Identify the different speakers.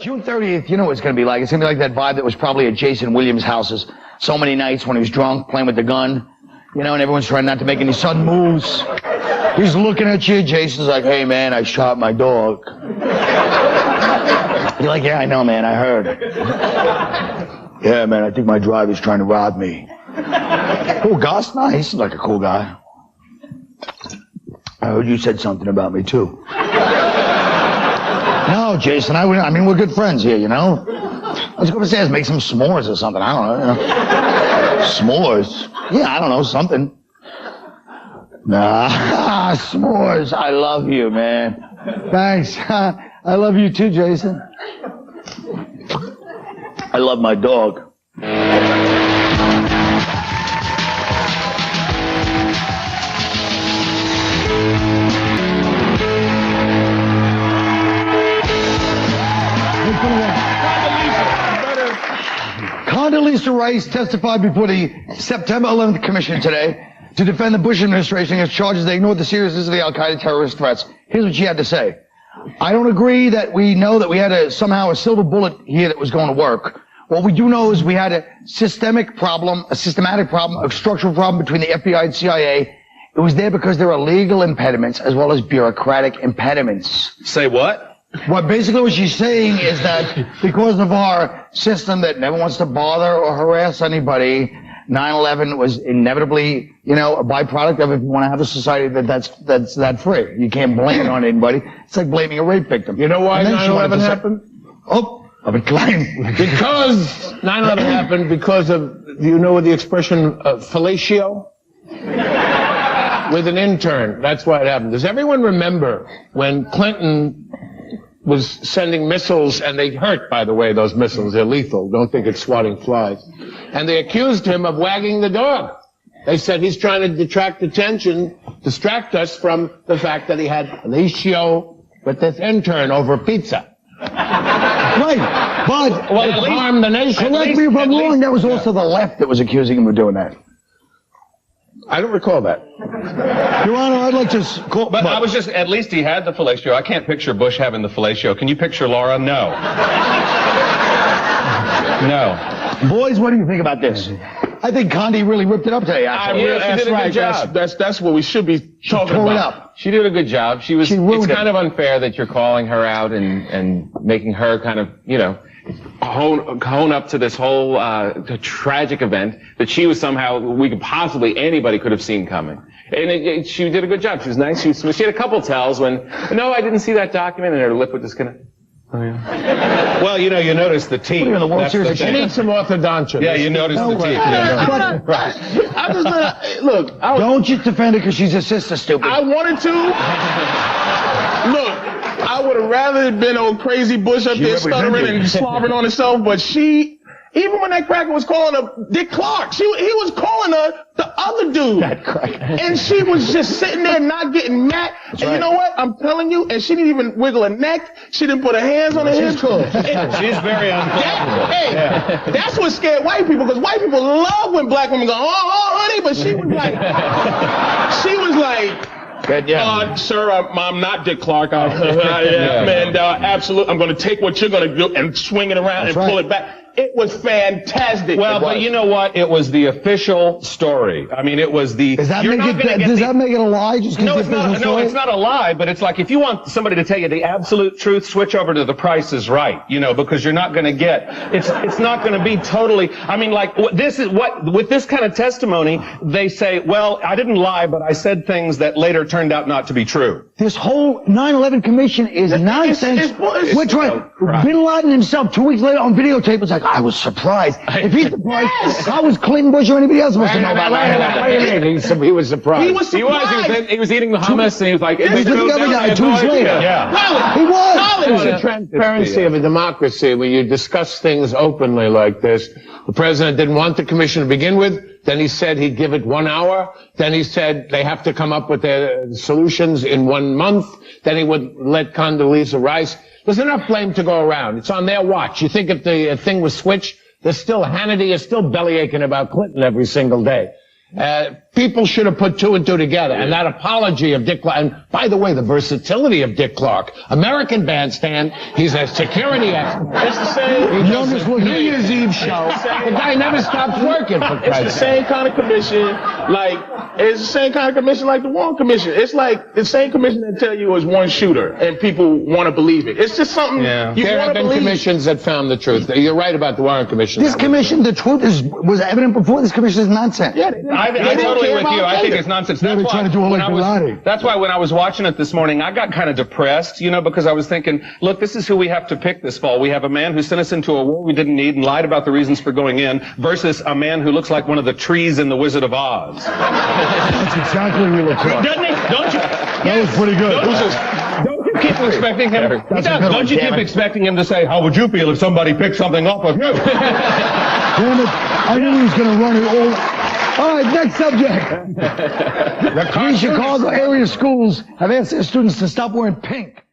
Speaker 1: June 30th, you know what it's going to be like. It's going to be like that vibe that was probably at Jason Williams' houses so many nights when he was drunk, playing with the gun, you know, and everyone's trying not to make any sudden moves. He's looking at you. Jason's like, hey, man, I shot my dog. You're like, yeah, I know, man, I heard. Yeah, man, I think my driver's trying to rob me. Oh, Gus? Nah, he's like a cool guy. I heard you said something about me, too. No, Jason, I mean, we're good friends here, you know? Let's go upstairs, make some s'mores or something. I don't know. You know? S'mores? Yeah, I don't know, something. Nah, s'mores. I love you, man. Thanks. I love you too, Jason. I love my dog. Condoleezza Rice testified before the September 11th Commission today to defend the Bush administration against charges they ignored the seriousness of the al-Qaeda terrorist threats. Here's what she had to say. I don't agree that we know that we had somehow a silver bullet here that was going to work. What we do know is we had a systematic problem, a structural problem between the FBI and CIA. It was there because there are legal impediments as well as bureaucratic impediments.
Speaker 2: Say what?
Speaker 1: What she's saying is that because of our system that never wants to bother or harass anybody, 9/11 was inevitably, you know, a byproduct of if you want to have a society that's that free. You can't blame it on anybody. It's like blaming a rape victim.
Speaker 3: You know why 9/11 happened?
Speaker 1: Of a Klein.
Speaker 3: Because 9/11 happened because of, do you know the expression fellatio? With an intern. That's why it happened. Does everyone remember when Clinton was sending missiles, and they hurt, by the way, those missiles. They're lethal. Don't think it's swatting flies. And they accused him of wagging the dog. They said he's trying to distract us from the fact that he had fellatio with this intern over pizza.
Speaker 1: Right, but
Speaker 3: it harmed the nation.
Speaker 1: Correct me if I'm wrong, that was also the left that was accusing him of doing that.
Speaker 3: I don't recall that.
Speaker 1: Your Honor, I'd like to call...
Speaker 2: But I was just, at least he had the fellatio. I can't picture Bush having the fellatio. Can you picture Laura? No. No.
Speaker 1: Boys, what do you think about this? I think Condi really ripped it up today, actually.
Speaker 2: That's right.
Speaker 3: That's what we should be talking about.
Speaker 1: It up.
Speaker 2: She did a good job. It's kind of unfair that you're calling her out and making her kind of, you know, hone up to this whole tragic event that she was somehow, anybody could have seen coming. And she did a good job. She was nice. She had a couple tells when, no, I didn't see that document, and her lip would just kind of, oh yeah. Well, you know, you notice the teeth.
Speaker 1: What are you in the World Series?
Speaker 3: She needs some orthodontia.
Speaker 2: Yeah, you notice the teeth.
Speaker 3: Right. I'm just gonna, look.
Speaker 1: Don't just defend her because she's a sister, stupid.
Speaker 3: I wanted to. Look. I would have rather been old crazy Bush up there stuttering and slobbering on herself, but even when that cracker was calling her Dick Clark, he was calling her the other dude.
Speaker 1: That cracker.
Speaker 3: And she was just sitting there not getting mad.
Speaker 1: That's
Speaker 3: and
Speaker 1: right.
Speaker 3: you know what? I'm telling you, and she didn't even wiggle her neck. She didn't put her hands on her hips.
Speaker 1: She's cool.
Speaker 2: She's very uncomfortable.
Speaker 3: That's what scared white people, because white people love when black women go, oh, honey, but she was like,
Speaker 1: Good, yeah.
Speaker 3: Sir, I'm not Dick Clark. Absolutely. I'm going to take what you're going to do and swing it around pull it back. It was fantastic.
Speaker 2: Well, but you know what? It was the official story. I mean, it was the...
Speaker 1: Does that make it a lie?
Speaker 2: No, it's not a lie, but it's like if you want somebody to tell you the absolute truth, switch over to The Price is Right, you know, because you're not going to get... It's not going to be totally... I mean, like, with this kind of testimony, they say, well, I didn't lie, but I said things that later turned out not to be true.
Speaker 1: This whole 9/11 commission is nonsense. We're trying... Bin Laden himself, 2 weeks later on videotape, was like, I was surprised. If he's surprised, how was Clinton, Bush, or anybody else supposed to know about that?
Speaker 3: He was surprised.
Speaker 2: He was eating the hummus, and he was like...
Speaker 1: He was the other guy 2 weeks later.
Speaker 2: Yeah.
Speaker 1: He was.
Speaker 3: There's the transparency of a democracy when you discuss things openly like this. The president didn't want the commission to begin with. Then he said he'd give it 1 hour. Then he said they have to come up with their solutions in 1 month. Then he would let Condoleezza Rice. There's enough blame to go around. It's on their watch. You think if the thing was switched, Hannity is still belly aching about Clinton every single day. people should have put two and two together. And that apology of Dick Clark, and by the way, the versatility of Dick Clark, American Bandstand, he's a security expert.
Speaker 2: It's the same.
Speaker 3: He does a New Year's Eve show. The guy never stops working, for Christ's sake.
Speaker 4: It's the same kind of commission, it's the same kind of commission like the Warren Commission. It's like the same commission that tell you it's one shooter, and people want to believe it. It's just something you
Speaker 3: There
Speaker 4: want to
Speaker 3: have been
Speaker 4: believe.
Speaker 3: commissions that found the truth. You're right about the Warren Commission.
Speaker 1: This commission, the truth was evident before. This commission is nonsense.
Speaker 4: Yeah,
Speaker 5: I totally with you. I think it's nonsense.
Speaker 1: They're trying to do it like Bilotti.
Speaker 5: That's why when I was watching it this morning, I got kind of depressed, because I was thinking, look, this is who we have to pick this fall. We have a man who sent us into a war we didn't need and lied about the reasons for going in versus a man who looks like one of the trees in The Wizard of Oz.
Speaker 1: That's exactly what he looks like.
Speaker 5: Doesn't he? Don't you?
Speaker 1: That was pretty good.
Speaker 5: Don't you keep expecting him? Don't you keep expecting him to say, how would you feel if somebody picked something off of you?
Speaker 1: Damn it. I knew he was going to run it all right, next subject. The Chicago area schools have asked their students to stop wearing pink.